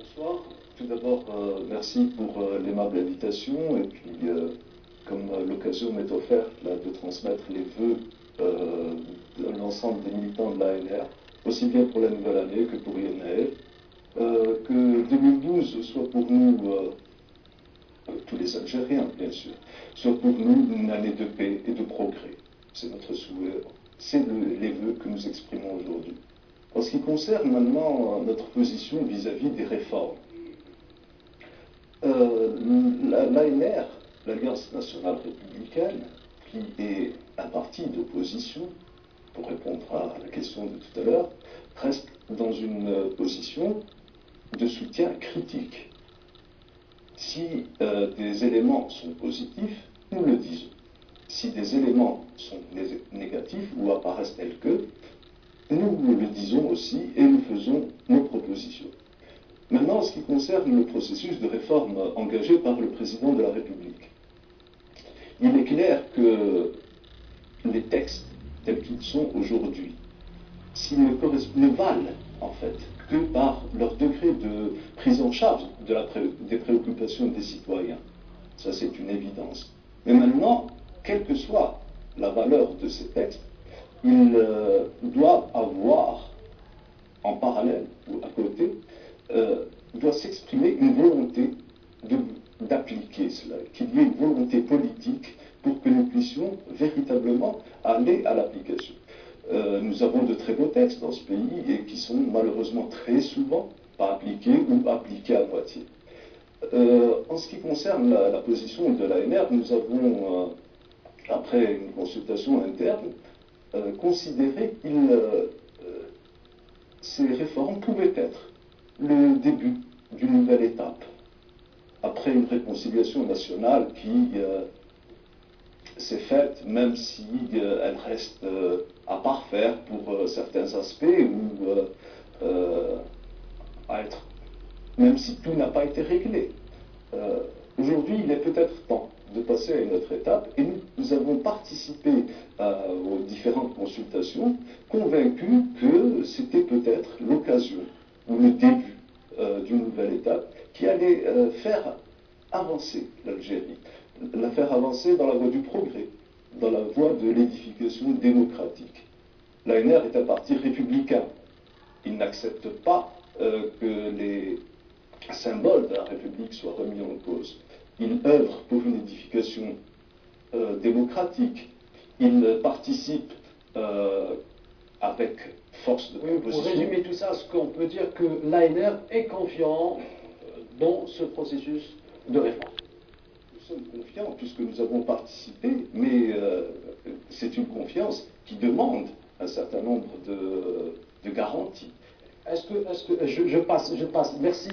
Bonsoir. Tout d'abord, merci pour l'aimable invitation et puis comme l'occasion m'est offerte là, de transmettre les vœux de l'ensemble des militants de l'ANR, aussi bien pour la nouvelle année que pour INAL, que 2012 soit pour nous, tous les Algériens bien sûr, soit pour nous une année de paix et de progrès. C'est notre souhait, c'est les vœux que nous exprimons aujourd'hui. En ce qui concerne maintenant notre position vis-à-vis des réformes, l'ANR, l'Alliance nationale républicaine, qui est un parti d'opposition, pour répondre à la question de tout à l'heure, reste dans une position de soutien critique. Si des éléments sont positifs, nous le disons. Si des éléments sont négatifs ou apparaissent tels que, nous le disons aussi et nous faisons nos propositions. Maintenant, en ce qui concerne le processus de réforme engagé par le président de la République, il est clair que les textes tels qu'ils sont aujourd'hui, s'ils ne valent en fait que par leur degré de prise en charge des préoccupations des citoyens, ça c'est une évidence. Mais maintenant, quelle que soit la valeur de ces textes, ils doivent avoir en parallèle ou à côté, doit s'exprimer une volonté d'appliquer cela, qu'il y ait une volonté politique pour que nous puissions véritablement aller à l'application. Nous avons de très beaux textes dans ce pays et qui sont malheureusement très souvent pas appliqués ou appliqués à moitié. En ce qui concerne la position de l'ANR, nous avons, après une consultation interne, considéré que ces réformes pouvaient être le début d'une nouvelle étape, après une réconciliation nationale qui s'est faite, même si elle reste à parfaire pour certains aspects, ou même si tout n'a pas été réglé. Aujourd'hui, il est peut-être temps de passer à une autre étape, et nous avons participé aux différentes consultations, convaincus que c'était peut-être l'occasion, ou le début d'une nouvelle étape, qui allait faire avancer l'Algérie, la faire avancer dans la voie du progrès, dans la voie de l'édification démocratique. L'ANR est un parti républicain. Il n'accepte pas que les symboles de la République soient remis en cause. Il œuvre pour une édification démocratique. Il participe avec force de proposition. Pour résumer tout ça, ce qu'on peut dire que l'ANR est confiant dans ce processus de réforme. Nous sommes confiants puisque nous avons participé, mais c'est une confiance qui demande un certain nombre de garanties. Je passe, merci.